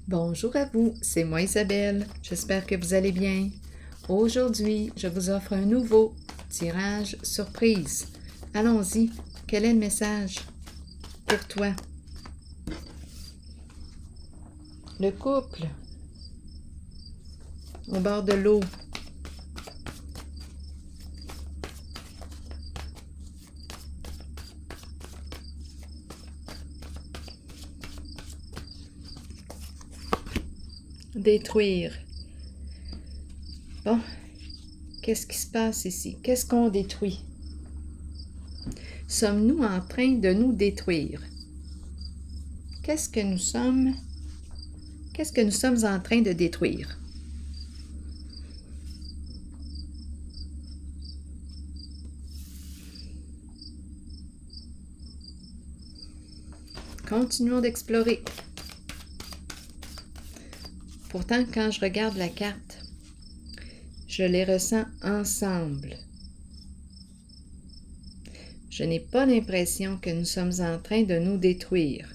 Bonjour à vous, c'est moi Isabelle, j'espère que vous allez bien. Aujourd'hui, je vous offre un nouveau tirage surprise. Allons-y, quel est le message pour toi? Le couple au bord de l'eau. Détruire. Bon, qu'est-ce qui se passe ici? Qu'est-ce qu'on détruit? Sommes-nous en train de nous détruire? Qu'est-ce que nous sommes en train de détruire? Continuons d'explorer. Pourtant, quand je regarde la carte, je les ressens ensemble. Je n'ai pas l'impression que nous sommes en train de nous détruire.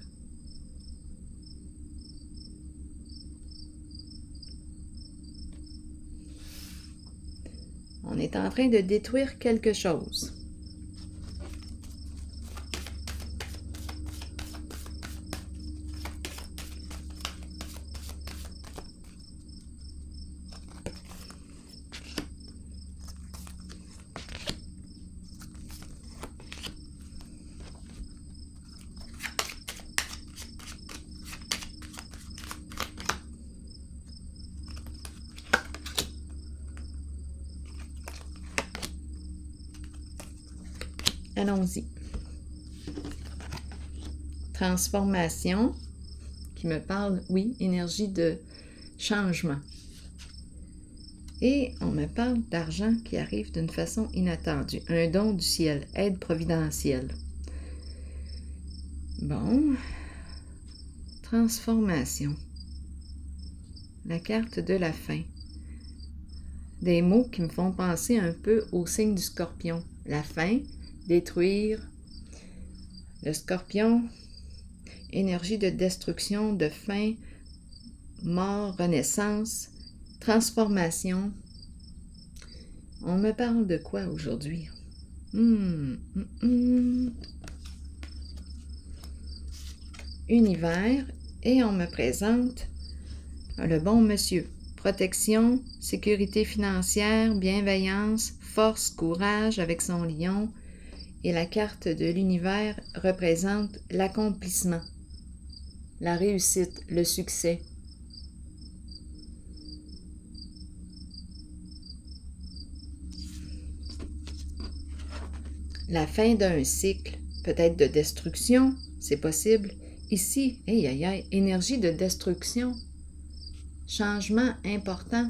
On est en train de détruire quelque chose. Allons-y. Transformation, qui me parle, oui, énergie de changement. Et on me parle d'argent qui arrive d'une façon inattendue. Un don du ciel, aide providentielle. Bon. Transformation. La carte de la fin. Des mots qui me font penser un peu au signe du scorpion. La fin, détruire. Le scorpion, énergie de destruction, de fin, mort, renaissance, transformation. On me parle de quoi aujourd'hui? Univers, et on me présente le bon monsieur. Protection, sécurité financière, bienveillance, force, courage avec son lion. Et la carte de l'univers représente l'accomplissement, la réussite, le succès. La fin d'un cycle, peut-être de destruction, c'est possible. Ici, énergie de destruction. Changement important.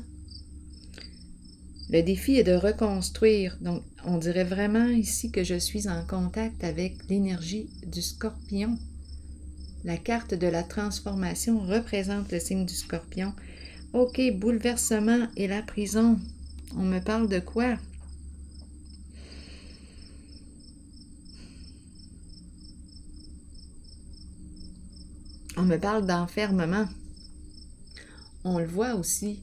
Le défi est de reconstruire. Donc, on dirait vraiment ici que je suis en contact avec l'énergie du scorpion. La carte de la transformation représente le signe du scorpion. OK, bouleversement et la prison. On me parle de quoi? On me parle d'enfermement. On le voit aussi.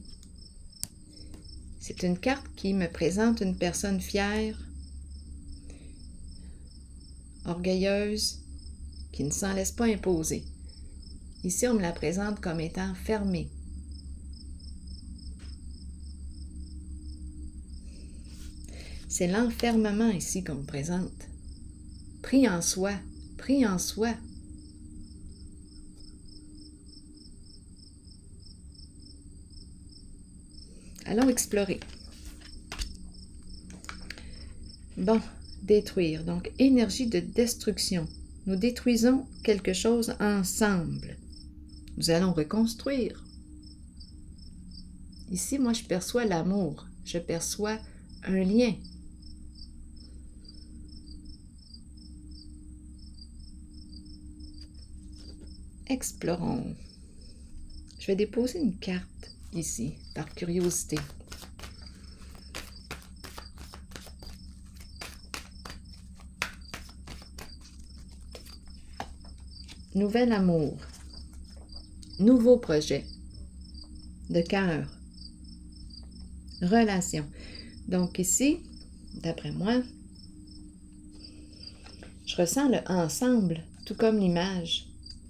C'est une carte qui me présente une personne fière, orgueilleuse, qui ne s'en laisse pas imposer. Ici, on me la présente comme étant fermée. C'est l'enfermement ici qu'on me présente. Pris en soi, pris en soi. Allons explorer. Bon, détruire. Donc, énergie de destruction. Nous détruisons quelque chose ensemble. Nous allons reconstruire. Ici, moi, je perçois l'amour. Je perçois un lien. Explorons. Je vais déposer une carte ici, par curiosité. Nouvel amour. nouveau projet de cœur, relation. Donc ici, d'après moi, je ressens le ensemble, tout comme l'image,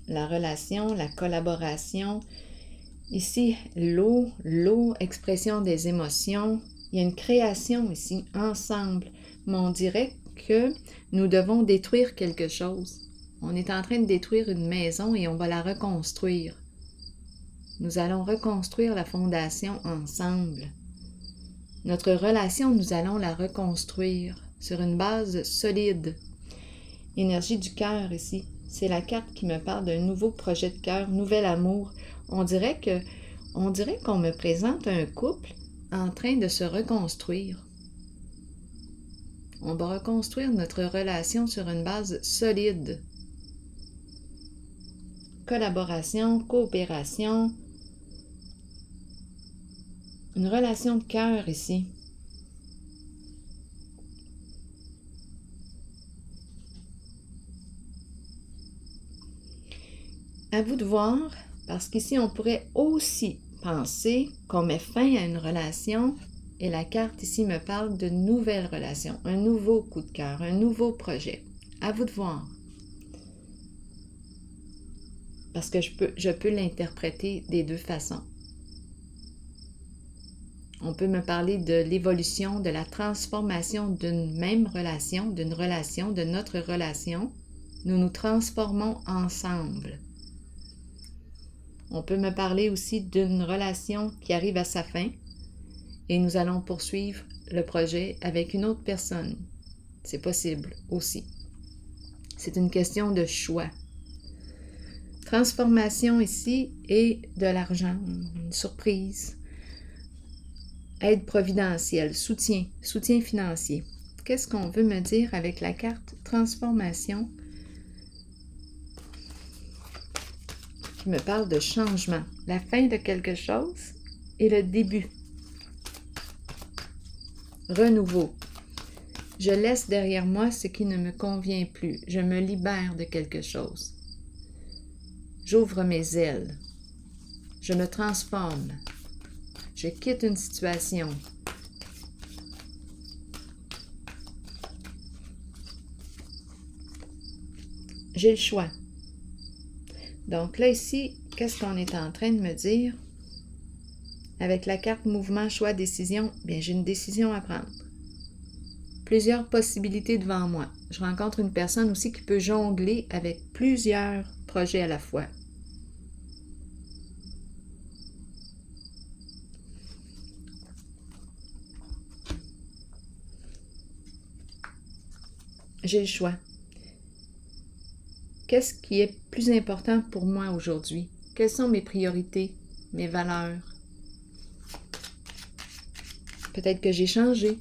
la relation, la collaboration. Ici, l'eau, expression des émotions. Il y a une création ici, ensemble. Mais on dirait que nous devons détruire quelque chose. On est en train de détruire une maison et on va la reconstruire. Nous allons reconstruire la fondation ensemble. Notre relation, nous allons la reconstruire sur une base solide. Énergie du cœur ici. C'est la carte qui me parle d'un nouveau projet de cœur, nouvel amour. On dirait qu'on me présente un couple en train de se reconstruire. On va reconstruire notre relation sur une base solide. Collaboration, coopération. Une relation de cœur ici. À vous de voir, parce qu'ici, on pourrait aussi penser qu'on met fin à une relation et la carte ici me parle de nouvelles relations, un nouveau coup de cœur, un nouveau projet. À vous de voir. Parce que je peux l'interpréter des deux façons. On peut me parler de l'évolution, de la transformation d'une même relation, de notre relation. Nous nous transformons ensemble. On peut me parler aussi d'une relation qui arrive à sa fin et nous allons poursuivre le projet avec une autre personne. C'est possible aussi. C'est une question de choix. Transformation ici et de l'argent, une surprise, aide providentielle, soutien financier. Qu'est-ce qu'on veut me dire avec la carte transformation qui me parle de changement, la fin de quelque chose et le début. Renouveau. Je laisse derrière moi ce qui ne me convient plus. Je me libère de quelque chose. J'ouvre mes ailes. Je me transforme. Je quitte une situation. J'ai le choix. Donc là, ici, qu'est-ce qu'on est en train de me dire? Avec la carte mouvement, choix, décision, bien, j'ai une décision à prendre. Plusieurs possibilités devant moi. Je rencontre une personne aussi qui peut jongler avec plusieurs projets à la fois. J'ai le choix. Qu'est-ce qui est plus important pour moi aujourd'hui? Quelles sont mes priorités, mes valeurs? Peut-être que j'ai changé.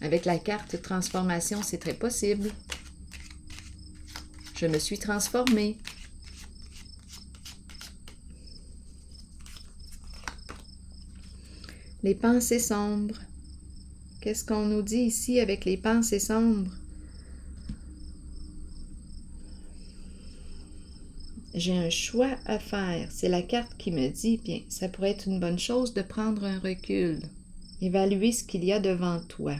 Avec la carte transformation, c'est très possible. Je me suis transformée. Les pensées sombres. Qu'est-ce qu'on nous dit ici avec les pensées sombres? J'ai un choix à faire. C'est la carte qui me dit, bien, ça pourrait être une bonne chose de prendre un recul. Évaluer ce qu'il y a devant toi.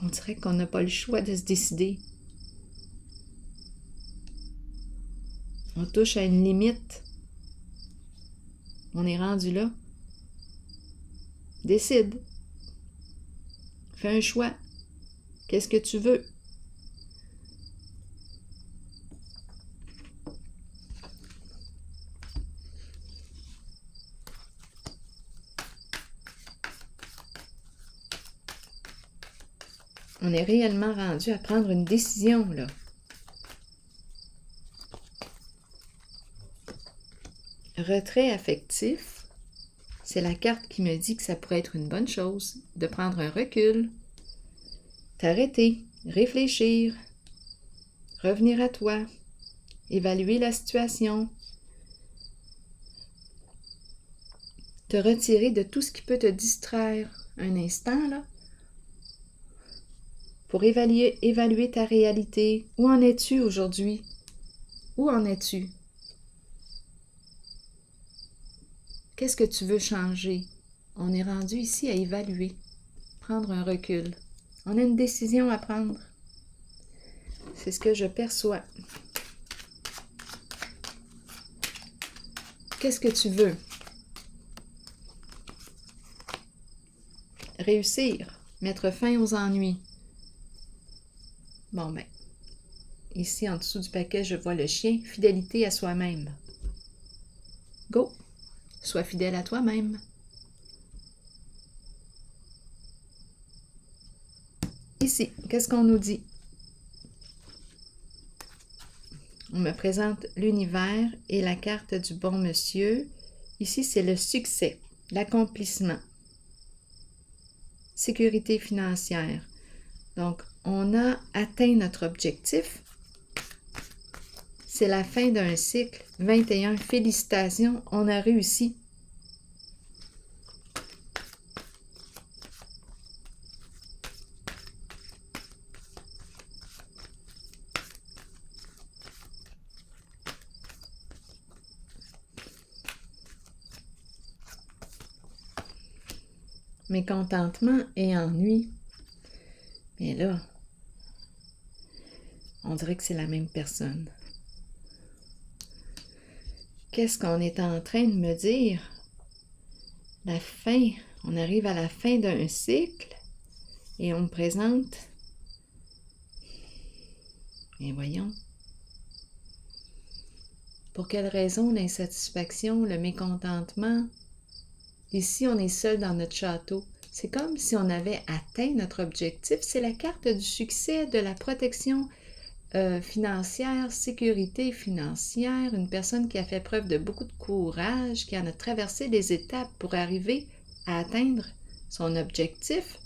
On dirait qu'on n'a pas le choix de se décider. On touche à une limite. On est rendu là. Décide. Fais un choix. Qu'est-ce que tu veux? On est réellement rendu à prendre une décision, là. Retrait affectif, c'est la carte qui me dit que ça pourrait être une bonne chose de prendre un recul, t'arrêter, réfléchir, revenir à toi, évaluer la situation, te retirer de tout ce qui peut te distraire un instant, là, pour évaluer ta réalité. Où en es-tu aujourd'hui? Où en es-tu? Qu'est-ce que tu veux changer? On est rendu ici à évaluer, prendre un recul. On a une décision à prendre. C'est ce que je perçois. Qu'est-ce que tu veux? Réussir, mettre fin aux ennuis. Bon ben, ici en dessous du paquet, je vois le chien, fidélité à soi-même. Go! Sois fidèle à toi-même. Ici, qu'est-ce qu'on nous dit? On me présente l'univers et la carte du bon monsieur. Ici, c'est le succès, l'accomplissement, sécurité financière. Donc, on a atteint notre objectif. C'est la fin d'un cycle. 21, félicitations, on a réussi. Mécontentement et ennui. Mais là, on dirait que c'est la même personne. Qu'est-ce qu'on est en train de me dire? La fin, on arrive à la fin d'un cycle et on me présente. Et voyons. Pour quelle raison l'insatisfaction, le mécontentement? Ici, on est seul dans notre château. C'est comme si on avait atteint notre objectif. C'est la carte du succès, de la protection financière, sécurité financière, une personne qui a fait preuve de beaucoup de courage, qui en a traversé des étapes pour arriver à atteindre son objectif.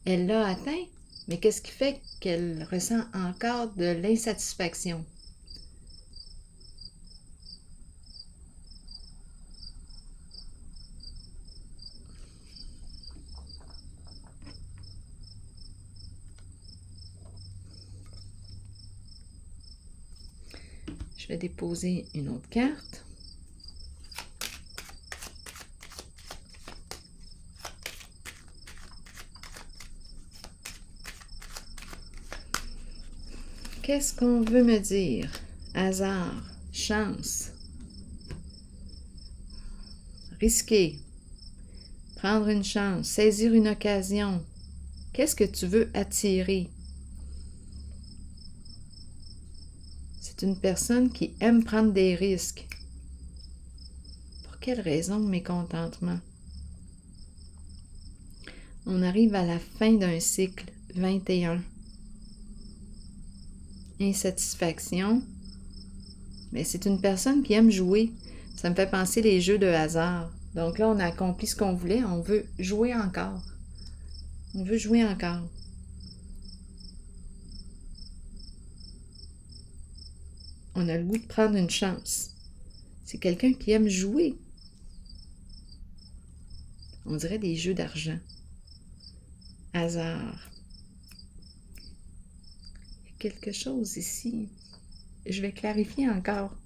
Elle l'a atteint, mais qu'est-ce qui fait qu'elle ressent encore de l'insatisfaction? Je vais déposer une autre carte. Qu'est-ce qu'on veut me dire? Hasard, chance, risquer, prendre une chance, saisir une occasion. Qu'est-ce que tu veux attirer? C'est une personne qui aime prendre des risques. Pour quelle raison mécontentement? On arrive à la fin d'un cycle, 21. Insatisfaction. Mais c'est une personne qui aime jouer. Ça me fait penser les jeux de hasard. Donc là, on a accompli ce qu'on voulait. On veut jouer encore. On veut jouer encore. On a le goût de prendre une chance. C'est quelqu'un qui aime jouer. On dirait des jeux d'argent. Hasard. Il y a quelque chose ici. Je vais clarifier encore.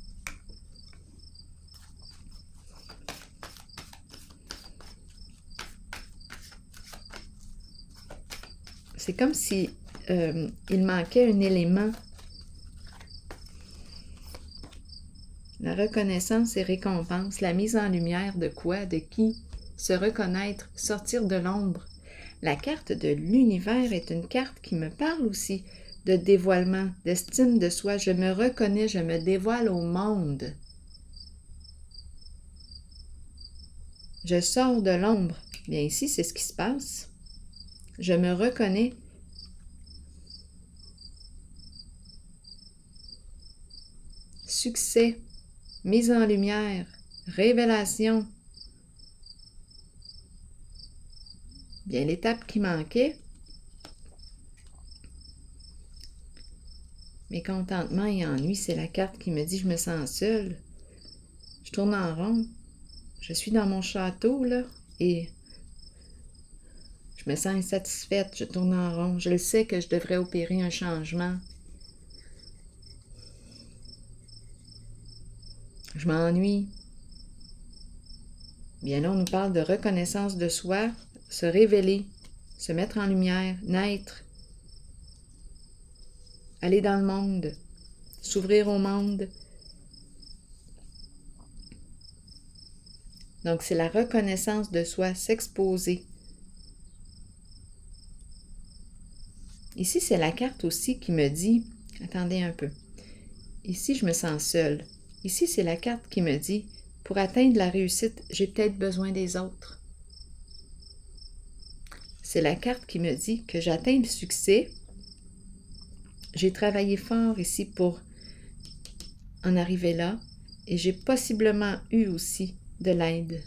C'est comme si il manquait un élément. La reconnaissance et récompense, la mise en lumière de quoi, de qui, se reconnaître, sortir de l'ombre. La carte de l'univers est une carte qui me parle aussi de dévoilement, d'estime de soi. Je me reconnais, je me dévoile au monde. Je sors de l'ombre. Bien ici, c'est ce qui se passe. Je me reconnais. Succès, mise en lumière, révélation. Bien, l'étape qui manquait, mécontentement et ennui, c'est la carte qui me dit je me sens seule. Je tourne en rond. Je suis dans mon château, là, et je me sens insatisfaite. Je tourne en rond. Je le sais que je devrais opérer un changement. je m'ennuie. Bien là, on nous parle de reconnaissance de soi, se révéler, se mettre en lumière, naître, aller dans le monde, s'ouvrir au monde. Donc, c'est la reconnaissance de soi, s'exposer. Ici, c'est la carte aussi qui me dit, attendez un peu, ici, je me sens seule. Ici, c'est la carte qui me dit, pour atteindre la réussite, j'ai peut-être besoin des autres. C'est la carte qui me dit que j'atteins le succès. J'ai travaillé fort ici pour en arriver là et j'ai possiblement eu aussi de l'aide.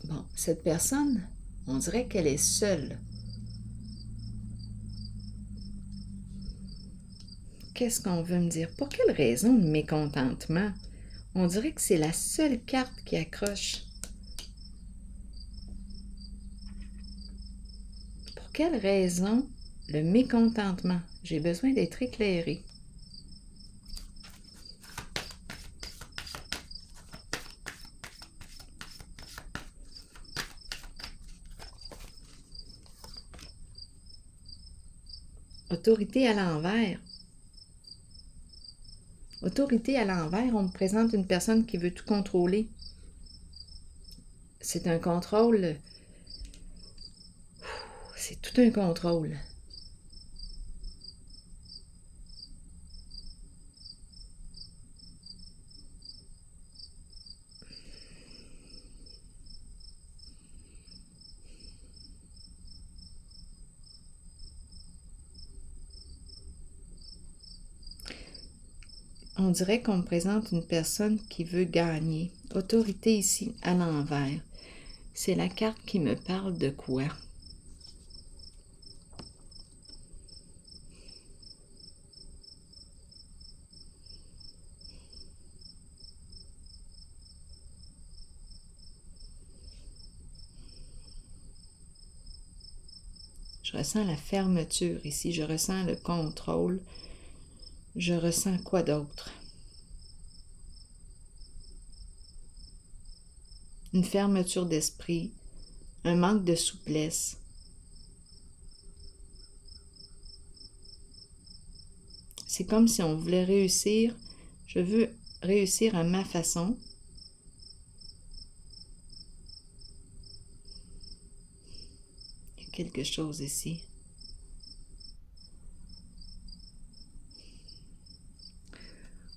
Bon, cette personne, on dirait qu'elle est seule. Qu'est-ce qu'on veut me dire? Pour quelle raison le mécontentement? On dirait que c'est la seule carte qui accroche. Pour quelle raison le mécontentement? J'ai besoin d'être éclairée. Autorité à l'envers. Autorité à l'envers, on me présente une personne qui veut tout contrôler. C'est un contrôle. C'est tout un contrôle. On dirait qu'on me présente une personne qui veut gagner. Autorité ici à l'envers. C'est la carte qui me parle de quoi? Je ressens la fermeture ici, je ressens le contrôle. Je ressens quoi d'autre? Une fermeture d'esprit, un manque de souplesse. C'est comme si on voulait réussir. Je veux réussir à ma façon. Il y a quelque chose ici.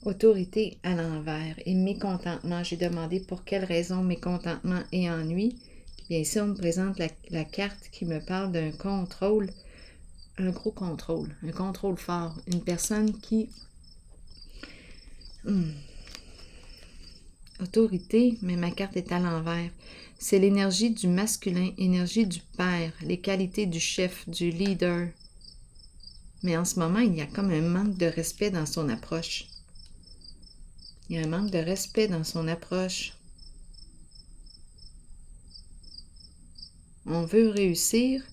Autorité à l'envers et mécontentement. J'ai demandé pour quelle raison mécontentement et ennui. Bien ici, on me présente la carte qui me parle d'un contrôle, un gros contrôle, un contrôle fort. Une personne qui... Autorité, mais ma carte est à l'envers. C'est l'énergie du masculin, énergie du père, les qualités du chef, du leader. Mais en ce moment, il y a comme un manque de respect dans son approche. Il y a un manque de respect dans son approche. On veut réussir,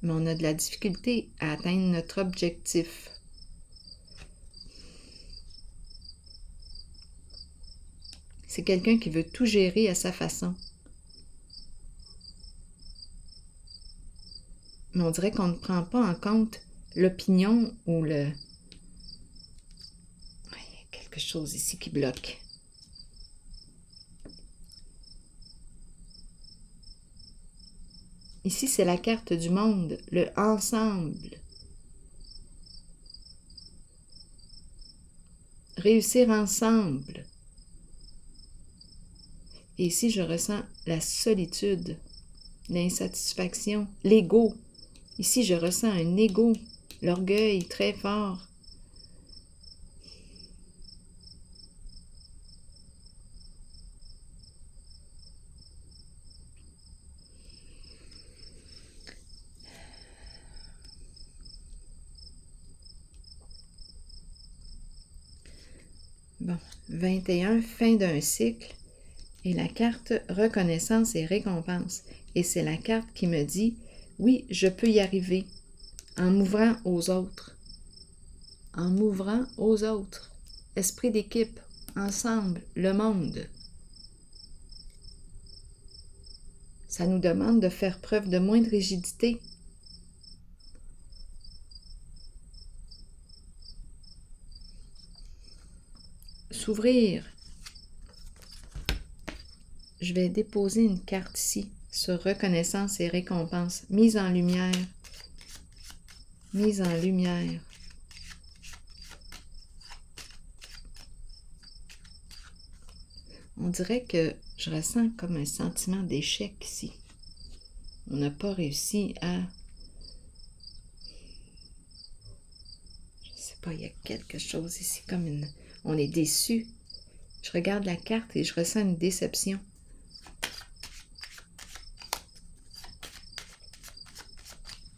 mais on a de la difficulté à atteindre notre objectif. C'est quelqu'un qui veut tout gérer à sa façon. Mais on dirait qu'on ne prend pas en compte l'opinion ou le... Il y a quelque chose ici qui bloque. Ici, c'est la carte du monde, le ensemble. Réussir ensemble. Et ici, je ressens la solitude, l'insatisfaction, l'ego. Ici, je ressens un ego, l'orgueil très fort. Bon, 21, fin d'un cycle. Et la carte reconnaissance et récompense. Et c'est la carte qui me dit, oui, je peux y arriver. en m'ouvrant aux autres. En m'ouvrant aux autres. Esprit d'équipe, ensemble, le monde. Ça nous demande de faire preuve de moins de rigidité. S'ouvrir. Je vais déposer une carte ici sur reconnaissance et récompense. Mise en lumière. Mise en lumière. On dirait que je ressens comme un sentiment d'échec ici. On n'a pas réussi à... Je ne sais pas, il y a quelque chose ici comme une... On est déçu. Je regarde la carte et je ressens une déception.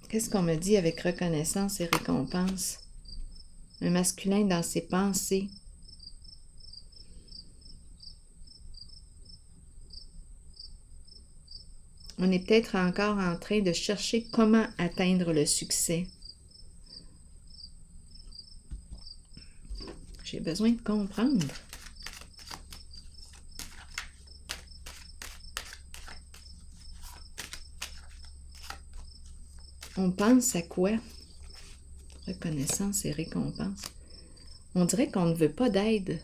Qu'est-ce qu'on me dit avec reconnaissance et récompense? Un masculin dans ses pensées. On est peut-être encore en train de chercher comment atteindre le succès. J'ai besoin de comprendre. On pense à quoi? Reconnaissance et récompense. On dirait qu'on ne veut pas d'aide.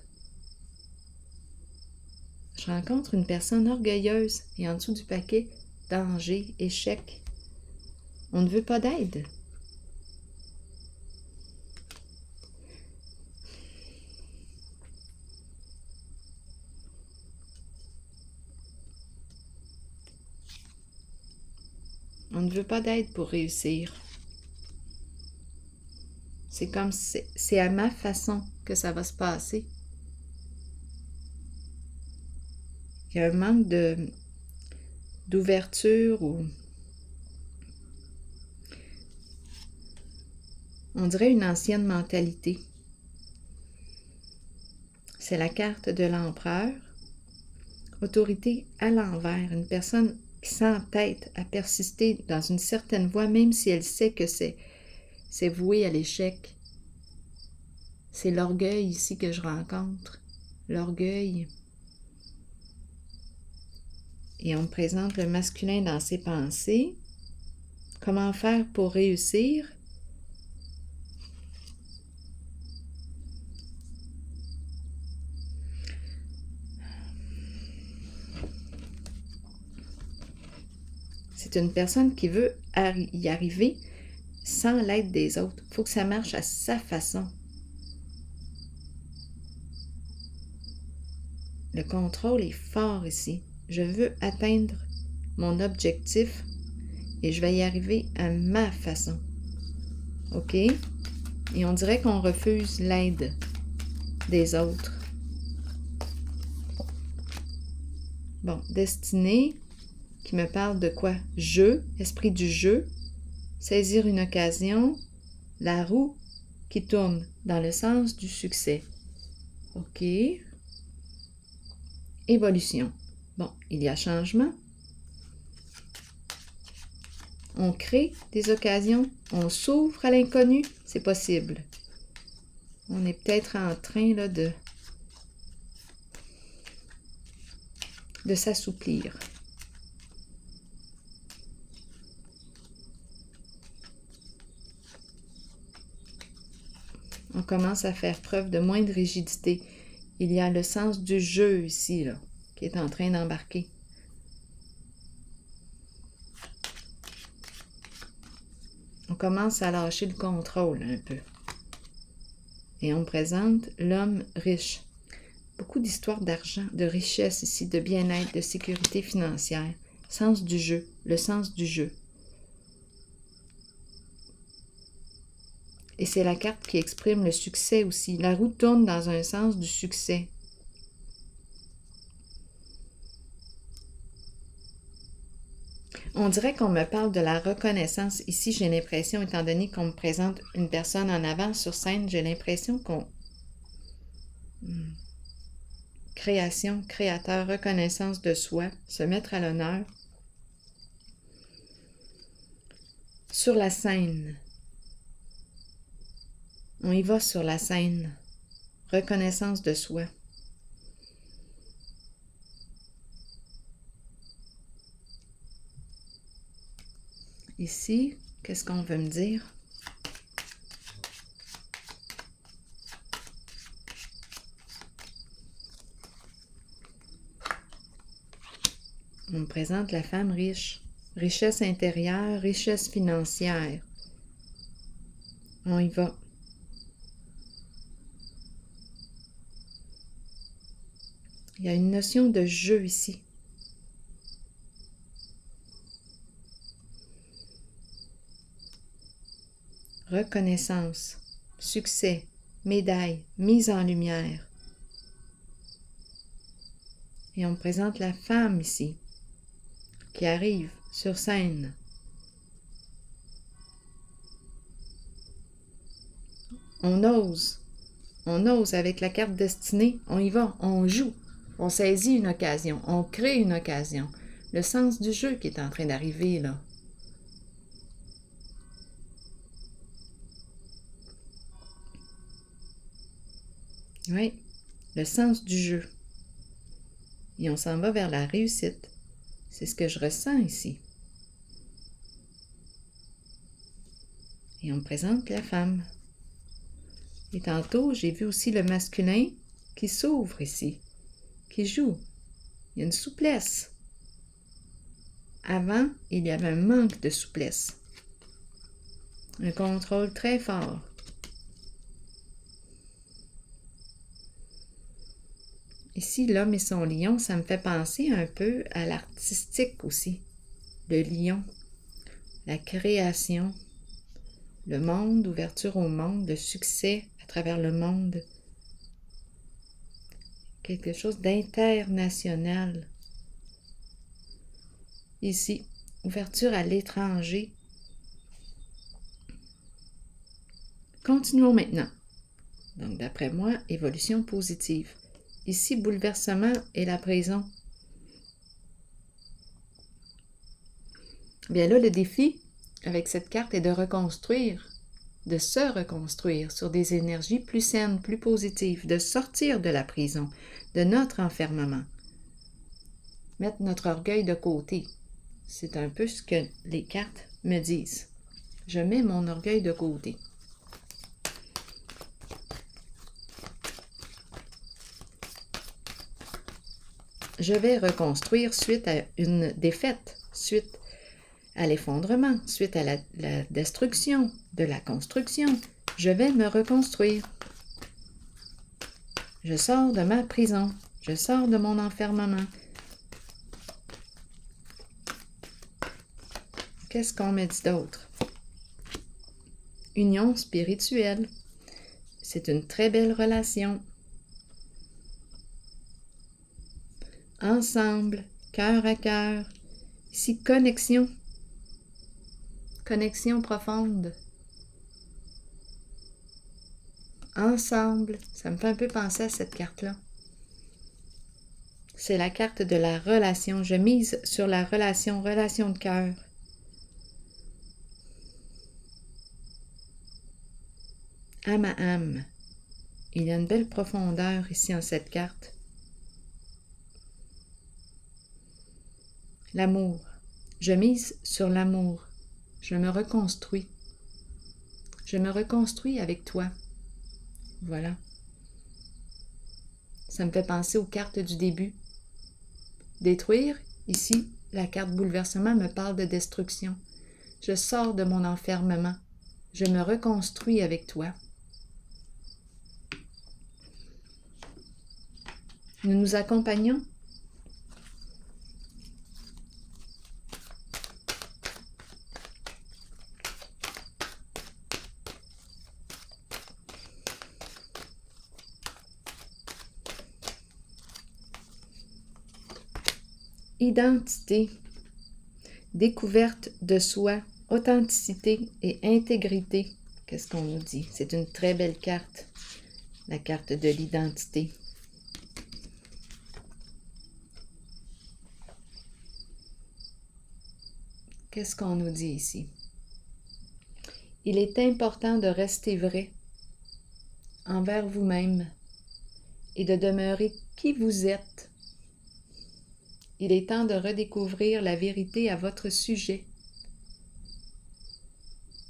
Je rencontre une personne orgueilleuse et en dessous du paquet, danger, échec. On ne veut pas d'aide. On ne veut pas d'aide pour réussir. C'est comme c'est à ma façon que ça va se passer. Il y a un manque d'ouverture ou on dirait une ancienne mentalité. C'est la carte de l'empereur. Autorité à l'envers. Une personne qui s'entête à persister dans une certaine voie, même si elle sait que c'est voué à l'échec. C'est l'orgueil ici que je rencontre. L'orgueil. Et on me présente le masculin dans ses pensées. Comment faire pour réussir? C'est une personne qui veut y arriver sans l'aide des autres. Il faut que ça marche à sa façon. Le contrôle est fort ici. Je veux atteindre mon objectif et je vais y arriver à ma façon. OK? Et on dirait qu'on refuse l'aide des autres. Bon, destinée qui me parle de quoi? Jeu, esprit du jeu, saisir une occasion, la roue qui tourne dans le sens du succès. OK? Évolution. Bon, il y a changement. On crée des occasions, on s'ouvre à l'inconnu, c'est possible. On est peut-être en train là, de s'assouplir. On commence à faire preuve de moins de rigidité. Il y a le sens du jeu ici, là, qui est en train d'embarquer. On commence à lâcher le contrôle un peu. Et on me présente l'homme riche. Beaucoup d'histoires d'argent, de richesse ici, de bien-être, de sécurité financière. Sens du jeu, le sens du jeu. Et c'est la carte qui exprime le succès aussi. La roue tourne dans un sens du succès. On dirait qu'on me parle de la reconnaissance. Ici, j'ai l'impression, étant donné qu'on me présente une personne en avant sur scène, j'ai l'impression qu'on... Création, créateur, reconnaissance de soi, se mettre à l'honneur. Sur la scène, On y va sur la scène. Reconnaissance de soi. Ici, qu'est-ce qu'on veut me dire? On me présente la femme riche. Richesse intérieure, richesse financière. On y va. Il y a une notion de jeu ici. Reconnaissance, succès, médaille, mise en lumière. Et on me présente la femme ici, qui arrive sur scène. On ose avec la carte destinée, on y va, on joue, on saisit une occasion, on crée une occasion. Le sens du jeu qui est en train d'arriver là. Oui, le sens du jeu. Et on s'en va vers la réussite. C'est ce que je ressens ici. Et on me présente la femme. Et tantôt, j'ai vu aussi le masculin qui s'ouvre ici, qui joue. Il y a une souplesse. Avant, il y avait un manque de souplesse. Un contrôle très fort. Ici, l'homme et son lion, ça me fait penser un peu à l'artistique aussi. Le lion, la création, le monde, ouverture au monde, le succès à travers le monde. Quelque chose d'international. Ici, ouverture à l'étranger. Continuons maintenant. Donc, d'après moi, évolution positive. Ici, bouleversement et la prison. Bien là, le défi avec cette carte est de reconstruire, de se reconstruire sur des énergies plus saines, plus positives, de sortir de la prison, de notre enfermement. Mettre notre orgueil de côté. C'est un peu ce que les cartes me disent. Je mets mon orgueil de côté. Je vais reconstruire suite à une défaite, suite à l'effondrement, suite à la destruction, de la construction. Je vais me reconstruire. Je sors de ma prison. Je sors de mon enfermement. Qu'est-ce qu'on me dit d'autre? Union spirituelle. C'est une très belle relation. Ensemble, cœur à cœur. Ici, connexion. Connexion profonde. Ensemble, ça me fait un peu penser à cette carte-là. C'est la carte de la relation. Je mise sur la relation, relation de cœur. Âme à âme. Il y a une belle profondeur ici en cette carte. L'amour. Je mise sur l'amour. Je me reconstruis. Je me reconstruis avec toi. Voilà. Ça me fait penser aux cartes du début. Détruire, ici, la carte bouleversement me parle de destruction. Je sors de mon enfermement. Je me reconstruis avec toi. Nous nous accompagnons. Identité, découverte de soi, authenticité et intégrité. Qu'est-ce qu'on nous dit? C'est une très belle carte, la carte de l'identité. Qu'est-ce qu'on nous dit ici? Il est important de rester vrai. envers vous-même et de demeurer qui vous êtes. Il est temps de redécouvrir la vérité à votre sujet,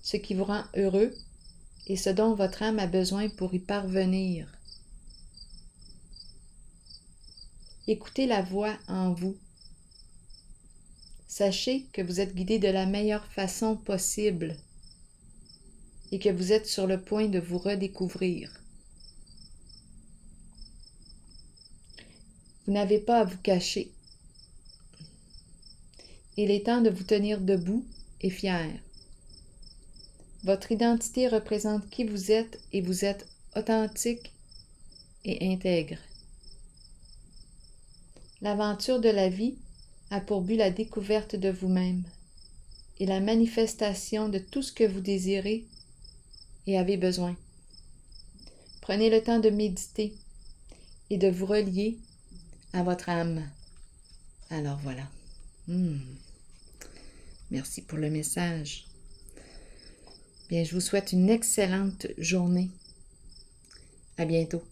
ce qui vous rend heureux et ce dont votre âme a besoin pour y parvenir. Écoutez la voix en vous. Sachez que vous êtes guidé de la meilleure façon possible et que vous êtes sur le point de vous redécouvrir. Vous n'avez pas à vous cacher. Il est temps de vous tenir debout et fier. Votre identité représente qui vous êtes et vous êtes authentique et intègre. L'aventure de la vie a pour but la découverte de vous-même et la manifestation de tout ce que vous désirez et avez besoin. Prenez le temps de méditer et de vous relier à votre âme. Alors voilà. Merci pour le message. Bien, je vous souhaite une excellente journée. À bientôt.